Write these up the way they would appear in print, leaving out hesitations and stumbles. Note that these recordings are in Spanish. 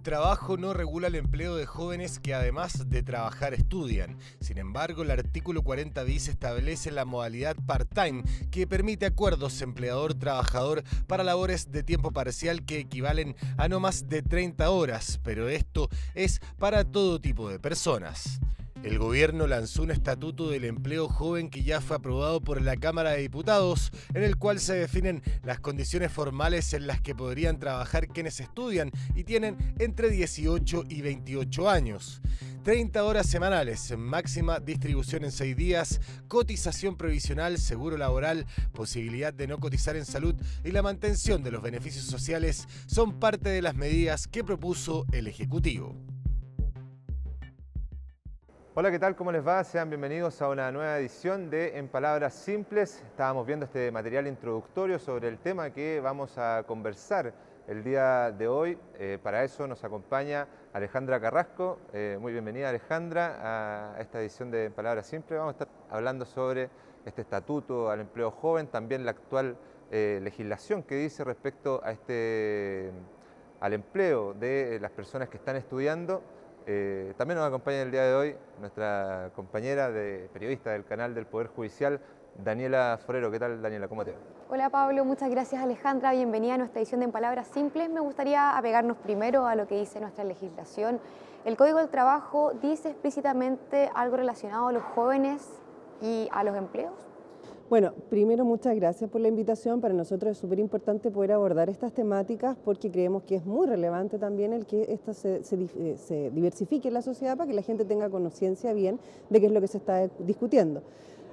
trabajo no regula el empleo de jóvenes que además de trabajar estudian. Sin embargo, el artículo 40 bis establece la modalidad part-time que permite acuerdos empleador-trabajador para labores de tiempo parcial que equivalen a no más de 30 horas, pero esto es para todo tipo de personas. El gobierno lanzó un estatuto del empleo joven que ya fue aprobado por la Cámara de Diputados, en el cual se definen las condiciones formales en las que podrían trabajar quienes estudian y tienen entre 18 y 28 años. 30 horas semanales, máxima distribución en 6 días, cotización previsional, seguro laboral, posibilidad de no cotizar en salud y la mantención de los beneficios sociales son parte de las medidas que propuso el Ejecutivo. Hola, ¿qué tal? ¿Cómo les va? Sean bienvenidos a una nueva edición de En Palabras Simples. Estábamos viendo este material introductorio sobre el tema que vamos a conversar el día de hoy. Para eso nos acompaña Alejandra Carrasco. Muy bienvenida, Alejandra, a esta edición de En Palabras Simples. Vamos a estar hablando sobre este estatuto al empleo joven, también la actual legislación que dice respecto a al empleo de las personas que están estudiando. También nos acompaña el día de hoy nuestra compañera periodista del canal del Poder Judicial, Daniela Forero. ¿Qué tal, Daniela? ¿Cómo te va? Hola Pablo, muchas gracias Alejandra, bienvenida a nuestra edición de En Palabras Simples. Me gustaría apegarnos primero a lo que dice nuestra legislación. El Código del Trabajo dice explícitamente algo relacionado a los jóvenes y a los empleos. Bueno, primero muchas gracias por la invitación. Para nosotros es súper importante poder abordar estas temáticas porque creemos que es muy relevante también el que esto se diversifique en la sociedad para que la gente tenga conciencia bien de qué es lo que se está discutiendo.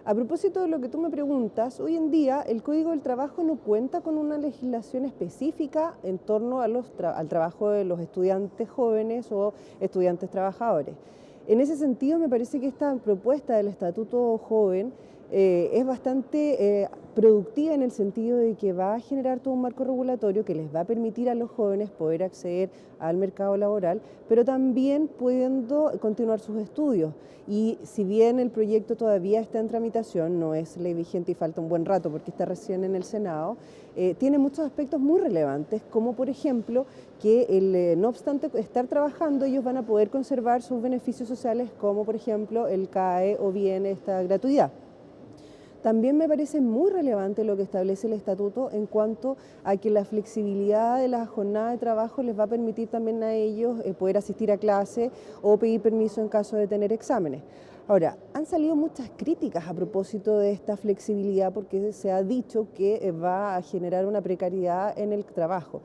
A propósito de lo que tú me preguntas, hoy en día el Código del Trabajo no cuenta con una legislación específica en torno a al trabajo de los estudiantes jóvenes o estudiantes trabajadores. En ese sentido, me parece que esta propuesta del Estatuto Joven es bastante productiva en el sentido de que va a generar todo un marco regulatorio que les va a permitir a los jóvenes poder acceder al mercado laboral, pero también pudiendo continuar sus estudios. Y si bien el proyecto todavía está en tramitación, no es ley vigente y falta un buen rato porque está recién en el Senado, tiene muchos aspectos muy relevantes, como por ejemplo que no obstante estar trabajando, ellos van a poder conservar sus beneficios sociales, como por ejemplo el CAE o bien esta gratuidad. También me parece muy relevante lo que establece el estatuto en cuanto a que la flexibilidad de la jornada de trabajo les va a permitir también a ellos poder asistir a clase o pedir permiso en caso de tener exámenes. Ahora, han salido muchas críticas a propósito de esta flexibilidad porque se ha dicho que va a generar una precariedad en el trabajo.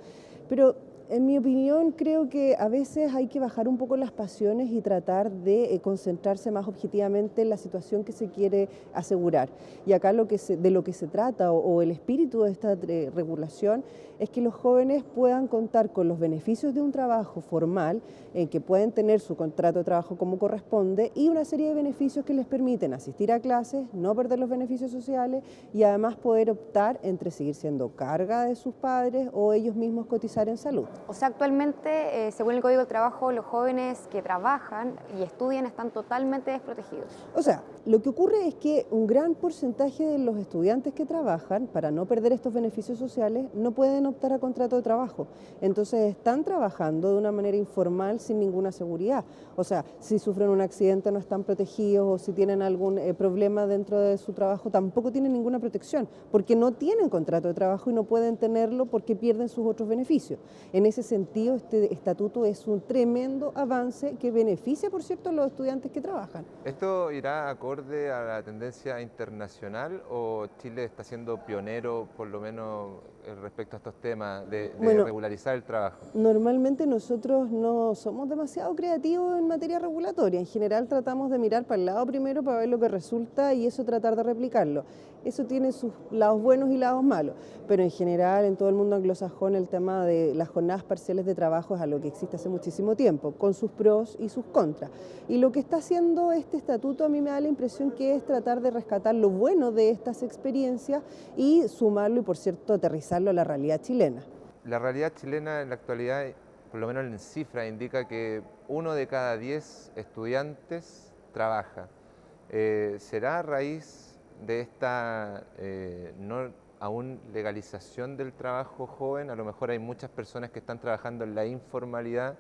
Pero en mi opinión, creo que a veces hay que bajar un poco las pasiones y tratar de concentrarse más objetivamente en la situación que se quiere asegurar. Y acá de lo que se trata o el espíritu de esta regulación es que los jóvenes puedan contar con los beneficios de un trabajo formal, en que pueden tener su contrato de trabajo como corresponde y una serie de beneficios que les permiten asistir a clases, no perder los beneficios sociales y además poder optar entre seguir siendo carga de sus padres o ellos mismos cotizar en salud. O sea, actualmente, según el Código del Trabajo, los jóvenes que trabajan y estudian están totalmente desprotegidos. O sea, lo que ocurre es que un gran porcentaje de los estudiantes que trabajan, para no perder estos beneficios sociales, no pueden optar a contrato de trabajo. Entonces están trabajando de una manera informal sin ninguna seguridad. O sea, si sufren un accidente no están protegidos o si tienen algún problema dentro de su trabajo tampoco tienen ninguna protección porque no tienen contrato de trabajo y no pueden tenerlo porque pierden sus otros beneficios. En ese sentido, este estatuto es un tremendo avance que beneficia, por cierto, a los estudiantes que trabajan. ¿Esto irá acorde a la tendencia internacional o Chile está siendo pionero, por lo menos respecto a estos temas de regularizar el trabajo? Normalmente nosotros no somos demasiado creativos en materia regulatoria. En general tratamos de mirar para el lado primero para ver lo que resulta y eso tratar de replicarlo. Eso tiene sus lados buenos y lados malos, pero en general en todo el mundo anglosajón el tema de las jornadas parciales de trabajo es algo que existe hace muchísimo tiempo, con sus pros y sus contras. Y lo que está haciendo este estatuto a mí me da la impresión que es tratar de rescatar lo bueno de estas experiencias y sumarlo y, por cierto, aterrizarlo a la realidad chilena. La realidad chilena en la actualidad, por lo menos en cifra, indica que 1 de cada 10 estudiantes trabaja. ¿Será a raíz de esta no aún legalización del trabajo joven? A lo mejor hay muchas personas que están trabajando en la informalidad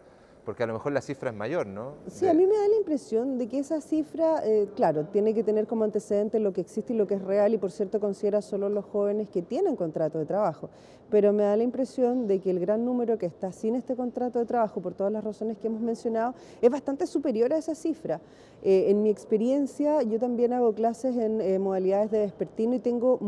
porque a lo mejor la cifra es mayor, ¿no? Sí, a mí me da la impresión de que esa cifra, claro, tiene que tener como antecedente lo que existe y lo que es real, y por cierto considera solo los jóvenes que tienen contrato de trabajo, pero me da la impresión de que el gran número que está sin este contrato de trabajo, por todas las razones que hemos mencionado, es bastante superior a esa cifra. En mi experiencia, yo también hago clases en modalidades de vespertino y tengo,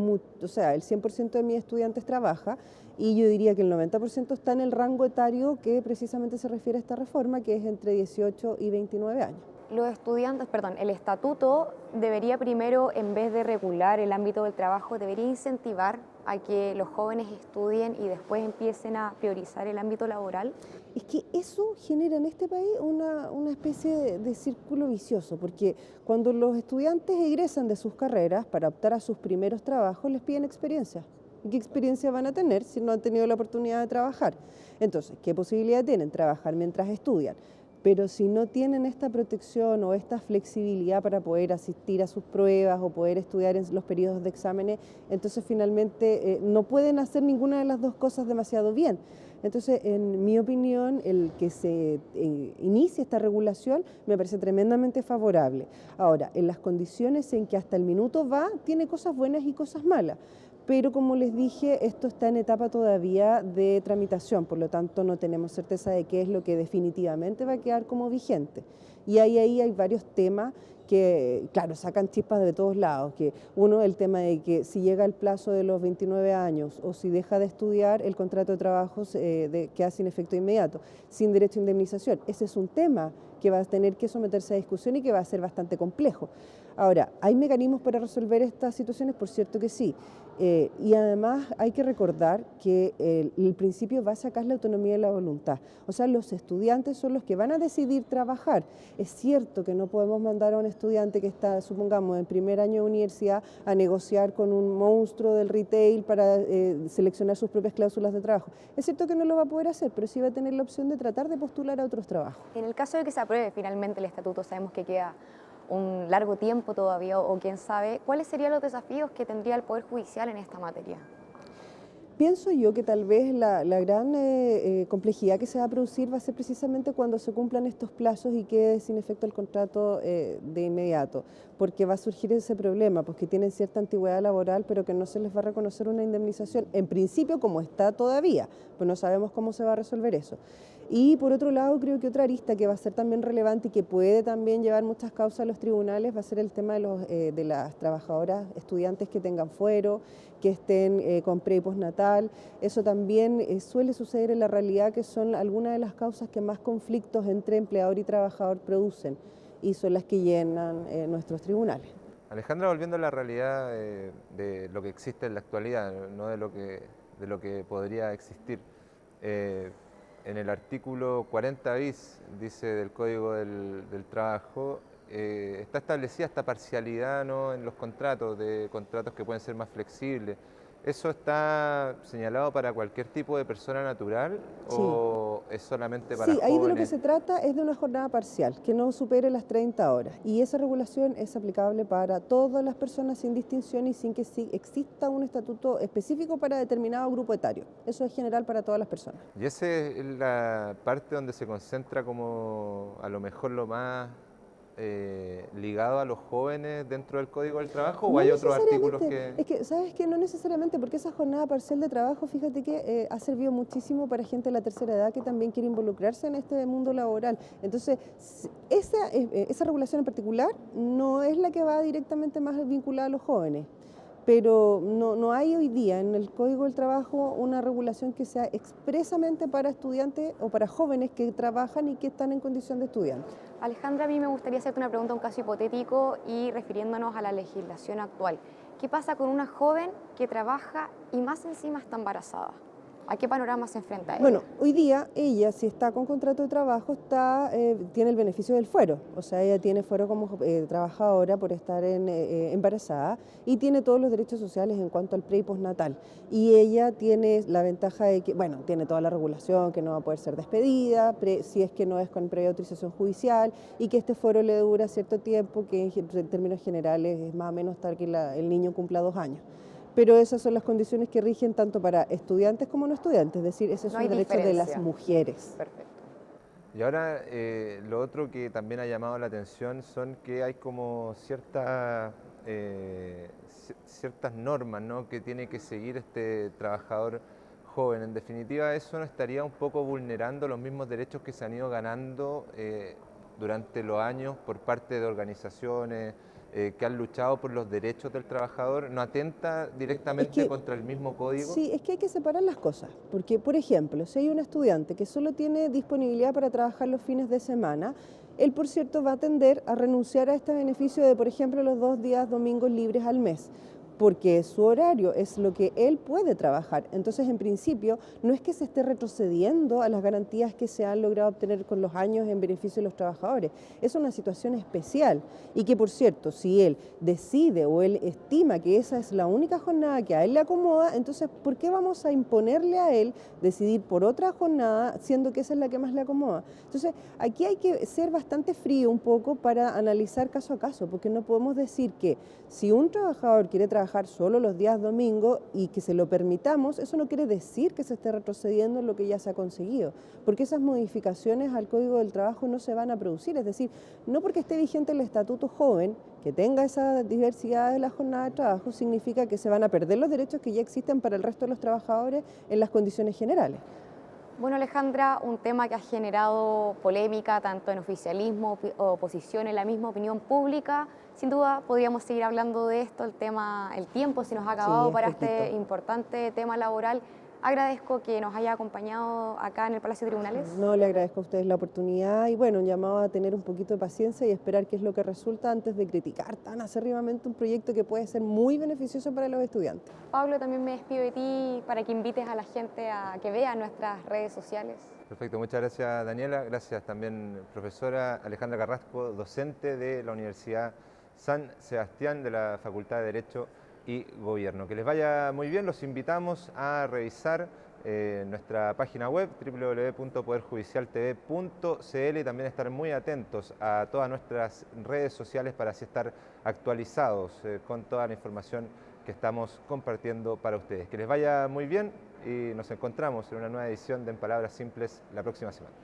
o sea, el 100% de mis estudiantes trabaja, y yo diría que el 90% está en el rango etario que precisamente se refiere a esta reforma, que es entre 18 y 29 años. Los estudiantes, perdón, el estatuto debería primero, en vez de regular el ámbito del trabajo, debería incentivar a que los jóvenes estudien y después empiecen a priorizar el ámbito laboral. Es que eso genera en este país una especie de círculo vicioso, porque cuando los estudiantes egresan de sus carreras para optar a sus primeros trabajos, les piden experiencia. ¿Y qué experiencia van a tener si no han tenido la oportunidad de trabajar? Entonces, ¿qué posibilidad tienen? Trabajar mientras estudian. Pero si no tienen esta protección o esta flexibilidad para poder asistir a sus pruebas o poder estudiar en los periodos de exámenes, entonces finalmente no pueden hacer ninguna de las dos cosas demasiado bien. Entonces, en mi opinión, el que se inicie esta regulación me parece tremendamente favorable. Ahora, en las condiciones en que hasta el minuto va, tiene cosas buenas y cosas malas. Pero como les dije, esto está en etapa todavía de tramitación, por lo tanto no tenemos certeza de qué es lo que definitivamente va a quedar como vigente. Y ahí hay varios temas que, claro, sacan chispas de todos lados, que uno, el tema de que si llega el plazo de los 29 años o si deja de estudiar, el contrato de trabajo queda sin efecto inmediato, sin derecho a indemnización. Ese es un tema que va a tener que someterse a discusión y que va a ser bastante complejo. Ahora, ¿hay mecanismos para resolver estas situaciones? Por cierto que sí. Y además hay que recordar que el principio va a sacar la autonomía de la voluntad. O sea, los estudiantes son los que van a decidir trabajar. Es cierto que no podemos mandar a un estudiante que está, supongamos, en primer año de universidad a negociar con un monstruo del retail para seleccionar sus propias cláusulas de trabajo. Es cierto que no lo va a poder hacer, pero sí va a tener la opción de tratar de postular a otros trabajos. En el caso de que se apruebe finalmente el estatuto, sabemos que queda un largo tiempo todavía, o quién sabe, ¿cuáles serían los desafíos que tendría el Poder Judicial en esta materia? Pienso yo que tal vez la gran complejidad que se va a producir va a ser precisamente cuando se cumplan estos plazos y quede sin efecto el contrato de inmediato, porque va a surgir ese problema, pues que tienen cierta antigüedad laboral, pero que no se les va a reconocer una indemnización, en principio como está todavía, pues no sabemos cómo se va a resolver eso. Y por otro lado, creo que otra arista que va a ser también relevante y que puede también llevar muchas causas a los tribunales va a ser el tema de las trabajadoras, estudiantes que tengan fuero, que estén con pre y postnatal. Eso también suele suceder en la realidad, que son algunas de las causas que más conflictos entre empleador y trabajador producen, y son las que llenan nuestros tribunales. Alejandra, volviendo a la realidad de lo que existe en la actualidad, no de lo que podría existir. En el artículo 40 bis, dice, del Código del Trabajo, está establecida esta parcialidad, ¿no?, en los contratos, de contratos que pueden ser más flexibles. ¿Eso está señalado para cualquier tipo de persona natural o es solamente para jóvenes? Sí, ahí de lo que se trata es de una jornada parcial, que no supere las 30 horas. Y esa regulación es aplicable para todas las personas sin distinción y sin que exista un estatuto específico para determinado grupo etario. Eso es general para todas las personas. ¿Y esa es la parte donde se concentra como a lo mejor lo más ligado a los jóvenes dentro del Código del Trabajo, o hay otros artículos que...? Es que, ¿sabes qué? No necesariamente, porque esa jornada parcial de trabajo, fíjate que ha servido muchísimo para gente de la tercera edad que también quiere involucrarse en este mundo laboral. Entonces, esa regulación en particular no es la que va directamente más vinculada a los jóvenes, pero no hay hoy día en el Código del Trabajo una regulación que sea expresamente para estudiantes o para jóvenes que trabajan y que están en condición de estudiantes. Alejandra, a mí me gustaría hacerte una pregunta, un caso hipotético y refiriéndonos a la legislación actual. ¿Qué pasa con una joven que trabaja y más encima está embarazada? ¿A qué panorama se enfrenta ella? Bueno, hoy día ella, si está con contrato de trabajo, tiene el beneficio del fuero. O sea, ella tiene fuero como trabajadora por estar embarazada y tiene todos los derechos sociales en cuanto al pre y postnatal. Y ella tiene la ventaja de que, bueno, tiene toda la regulación, que no va a poder ser despedida, si es que no es con previa autorización judicial, y que este fuero le dura cierto tiempo, que en términos generales es más o menos hasta que el niño cumpla 2 años. Pero esas son las condiciones que rigen tanto para estudiantes como no estudiantes, es decir, ese es un derecho de las mujeres. Perfecto. Y ahora lo otro que también ha llamado la atención son que hay como ciertas normas, ¿no?, que tiene que seguir este trabajador joven. En definitiva, eso no estaría un poco vulnerando los mismos derechos que se han ido ganando durante los años por parte de organizaciones que han luchado por los derechos del trabajador. ¿No atenta directamente contra el mismo código? Sí, es que hay que separar las cosas, porque por ejemplo, si hay un estudiante que solo tiene disponibilidad para trabajar los fines de semana, él por cierto va a tender a renunciar a este beneficio de, por ejemplo, los 2 días domingos libres al mes, porque su horario es lo que él puede trabajar. Entonces, en principio, no es que se esté retrocediendo a las garantías que se han logrado obtener con los años en beneficio de los trabajadores. Es una situación especial y que, por cierto, si él decide o él estima que esa es la única jornada que a él le acomoda, entonces, ¿por qué vamos a imponerle a él decidir por otra jornada, siendo que esa es la que más le acomoda? Entonces, aquí hay que ser bastante frío un poco para analizar caso a caso, porque no podemos decir que si un trabajador quiere trabajar solo los días domingos y que se lo permitamos, eso no quiere decir que se esté retrocediendo en lo que ya se ha conseguido, porque esas modificaciones al Código del Trabajo no se van a producir. Es decir, no porque esté vigente el Estatuto Joven, que tenga esa diversidad de la jornada de trabajo, significa que se van a perder los derechos que ya existen para el resto de los trabajadores en las condiciones generales. Bueno, Alejandra, un tema que ha generado polémica tanto en oficialismo, oposición, en la misma opinión pública. Sin duda podríamos seguir hablando de esto, el tiempo se nos ha acabado para este importante tema laboral. Agradezco que nos haya acompañado acá en el Palacio de Tribunales. No, le agradezco a ustedes la oportunidad y bueno, un llamado a tener un poquito de paciencia y esperar qué es lo que resulta antes de criticar tan acérrimamente un proyecto que puede ser muy beneficioso para los estudiantes. Pablo, también me despido de ti para que invites a la gente a que vea nuestras redes sociales. Perfecto, muchas gracias Daniela, gracias también profesora Alejandra Carrasco, docente de la Universidad San Sebastián de la Facultad de Derecho y Gobierno. Que les vaya muy bien, los invitamos a revisar nuestra página web www.poderjudicialtv.cl y también estar muy atentos a todas nuestras redes sociales para así estar actualizados con toda la información que estamos compartiendo para ustedes. Que les vaya muy bien y nos encontramos en una nueva edición de En Palabras Simples la próxima semana.